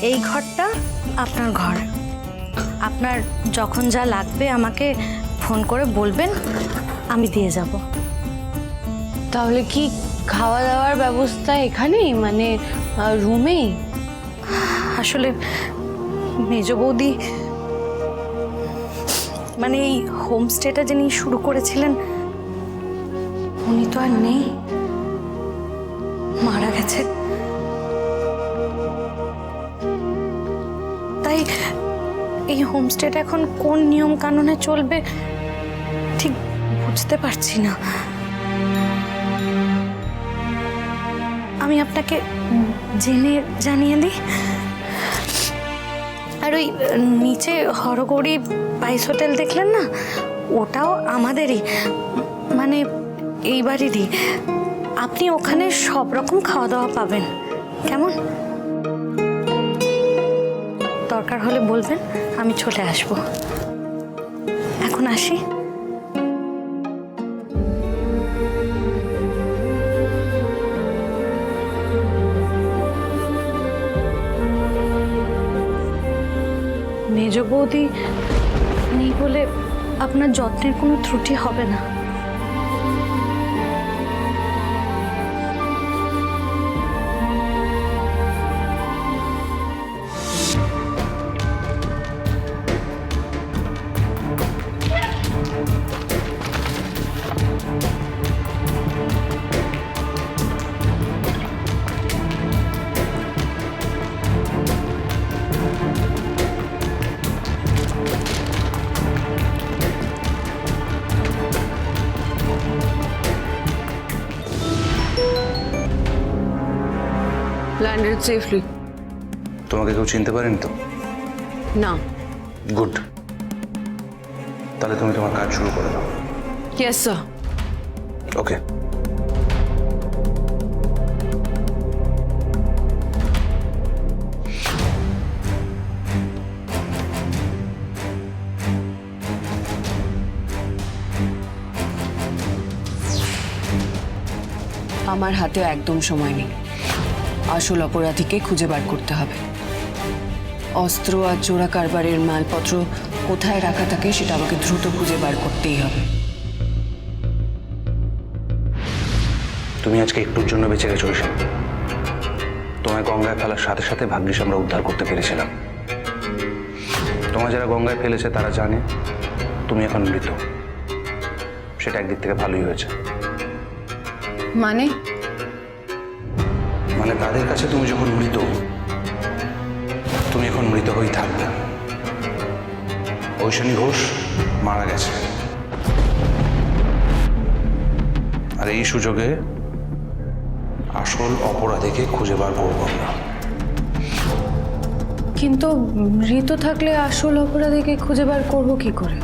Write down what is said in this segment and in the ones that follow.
এই ঘরটা আপনার ঘর। আপনার যখন যা লাগবে আমাকে ফোন করে বলবেন, আমি দিয়ে যাব। তাহলে কি খাওয়া দাওয়ার ব্যবস্থা এখানেই, মানে রুমেই? আসলে মেজ বৌদি মানে এই হোমস্টেটা যিনি শুরু করেছিলেন উনি তো আর নেই, মারা গেছে। তাই এই হোমস্টেটা এখন কোন নিয়ম কানুনে চলবে ঠিক বুঝতে পারছি না। আমি আপনাকে জেনে জানিয়ে দিই। আর ওই নিচে হরগৌরী পাইস হোটেল দেখলেন না, ওটাও আমাদেরই, মানে এই বাড়িরই। আপনি ওখানে সব রকম খাওয়া দাওয়া পাবেন, কেমন? দরকার হলে বলবেন, আমি চলে আসব। এখন আসি। মেজ বৌদি নেই বলে আপনার যত্নের কোনো ত্রুটি হবে না। Landed safely. তোমাকে কেউ চিনতে পারেনি তো? না। গুড, তাহলে তুমি তোমার কাজ শুরু করে দাও। Yes sir. ওকে। আমার হাতে একদম সময় নেই। আসল অপরাধীকে খুঁজে বার করতে হবে। অস্ত্র আর চোরা কারবারের মালপত্র কোথায় রাখা থাকে সেটা আমাকে দ্রুত খুঁজে বার করতেই হবে। তুমি আজকে একটুর জন্য বেঁচে গেছো ঈশান। তোমায় গঙ্গায় ফেলার সাথে সাথে ভাগ্যিস আমরা উদ্ধার করতে পেরেছিলাম। তোমায় যারা গঙ্গায় ফেলেছে তারা জানে তুমি এখন মৃত। সেটা একদিক থেকে ভালোই হয়েছে। মানে মানে তাদের কাছে তুমি যখন মৃত, তুমি এখন মৃত হয়েই থাকবে। ঐশানী ঘোষ মারা গেছে, আর এই সুযোগে আসল অপরাধীকে খুঁজে বার করবো আমরা। কিন্তু মৃত থাকলে আসল অপরাধীকে খুঁজে বার করবো কি করে?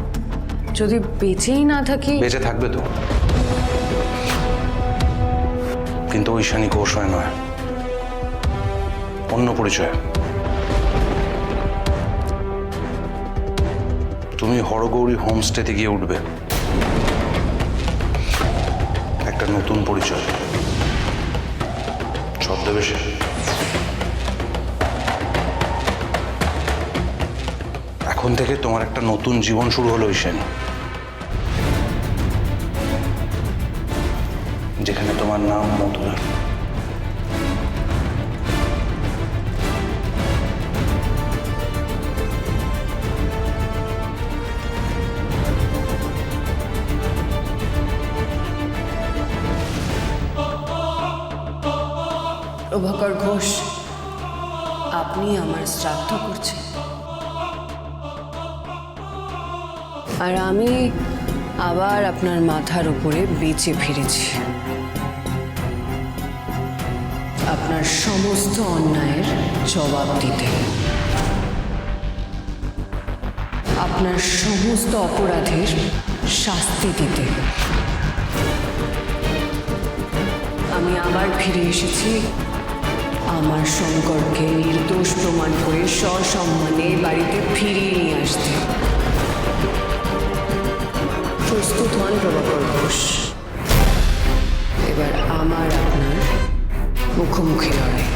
যদি বেঁচেই না থাকি? বেঁচে থাকবে তো, কিন্তু ঐশানী ঘোষ হয় নয়, অন্য পরিচয়। তুমি হরগৌরী হোমস্টেতে গিয়ে উঠবে একটা নতুন পরিচয়, ছদ্মবেশে। এখন থেকে তোমার একটা নতুন জীবন শুরু হলো ঐশানী, যেখানে তোমার নাম মধুরা। প্রভাকর ঘোষ, আপনি আমার শ্রাদ্ধ করছেন, আর আমি আবার আপনার মাথার উপরে বেঁচে ফিরেছি আপনার সমস্ত অন্যায়ের জবাব দিতে, আপনার সমস্ত অপরাধের শাস্তি দিতে। আমি আবার ফিরে এসেছি আমার শঙ্করকে নির্দোষ প্রমাণ করে সসম্মানে বাড়িতে ফিরিয়ে নিয়ে আসতে। প্রস্তুত হন প্রভাকর ঘোষ, এবার আমার আপনার মুখোমুখি লড়াই।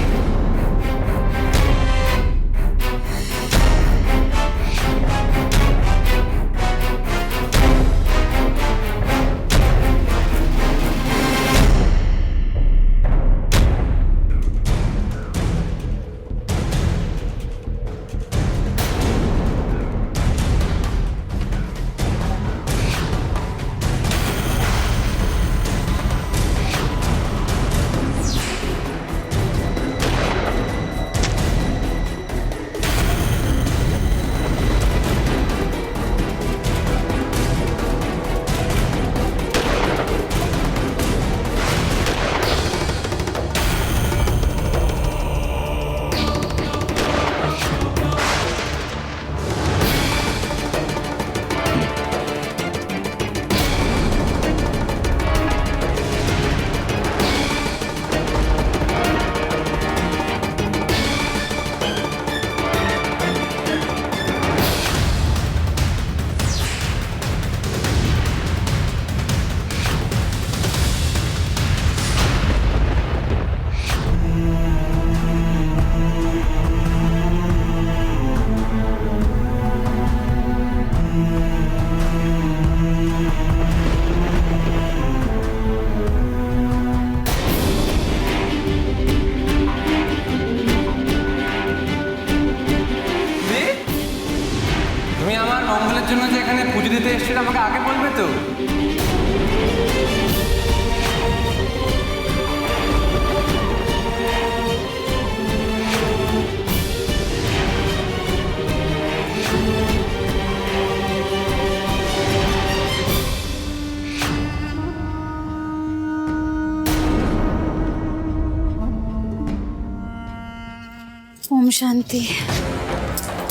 শান্তি,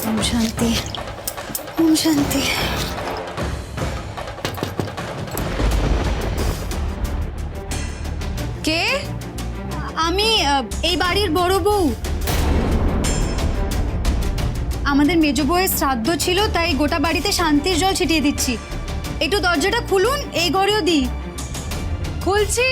ওম শান্তি, ওম শান্তি। কে? আমি এই বাড়ির বড় বউ। আমাদের মেজ বউয়ের শ্রাদ্ধ ছিল, তাই গোটা বাড়িতে শান্তির জল ছিটিয়ে দিচ্ছি। একটু দরজাটা খুলুন, এই ঘরেও দিই। খুলছি।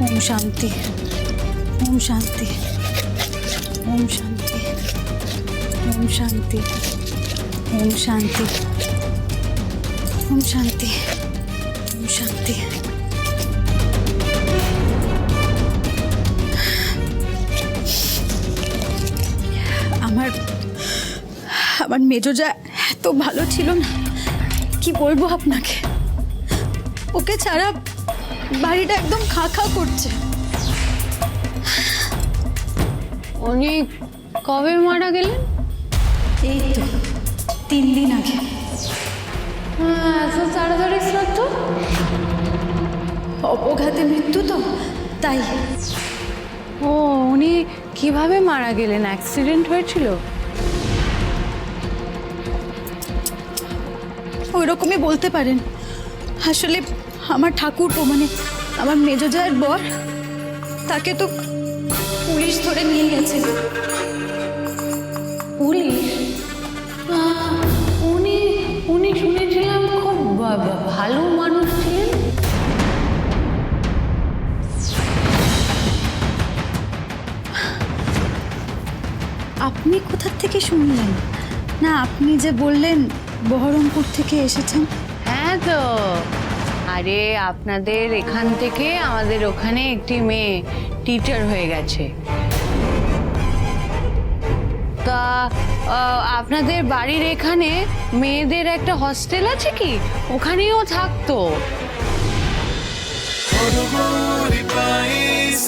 ওম শান্তি, ওম শান্তি, ওম শান্তি, ওম শান্তি, ওম শান্তি, ওম শান্তি, ওম শান্তি। আমার আমার মেজোজা এত ভালো ছিল না, কি বলবো আপনাকে। ওকে ছাড়া বাড়িটা একদম খা খা করছে। উনি কবে মারা গেলেন? এই তো 3 দিন আগে। এত তাড়াতাড়ি শ্রাদ্ধ? অপঘাতে মৃত্যু তো, তাই। ও, উনি কিভাবে মারা গেলেন? অ্যাক্সিডেন্ট হয়েছিল? ওই রকমই বলতে পারেন। আসলে আমার ঠাকুরপো, মানে আমার মেজোজায়ের বর, তাকে তো পুলিশ ধরে নিয়ে গেছে। পুলিশ? উনি উনি শুনেছিলাম খুব ভালো মানুষ ছিলেন। আপনি কোথা থেকে শুনলেন? না, আপনি যে বললেন বহরমপুর থেকে এসেছেন। হ্যাঁ তো, আরে আপনাদের এখান থেকে আমাদের ওখানে একটি মেয়ে টিচার হয়ে গেছে। তা আপনাদের বাড়ির এখানে মেয়েদের একটা হস্টেল আছে কি? ওখানেও থাকতো। Orgulho e país,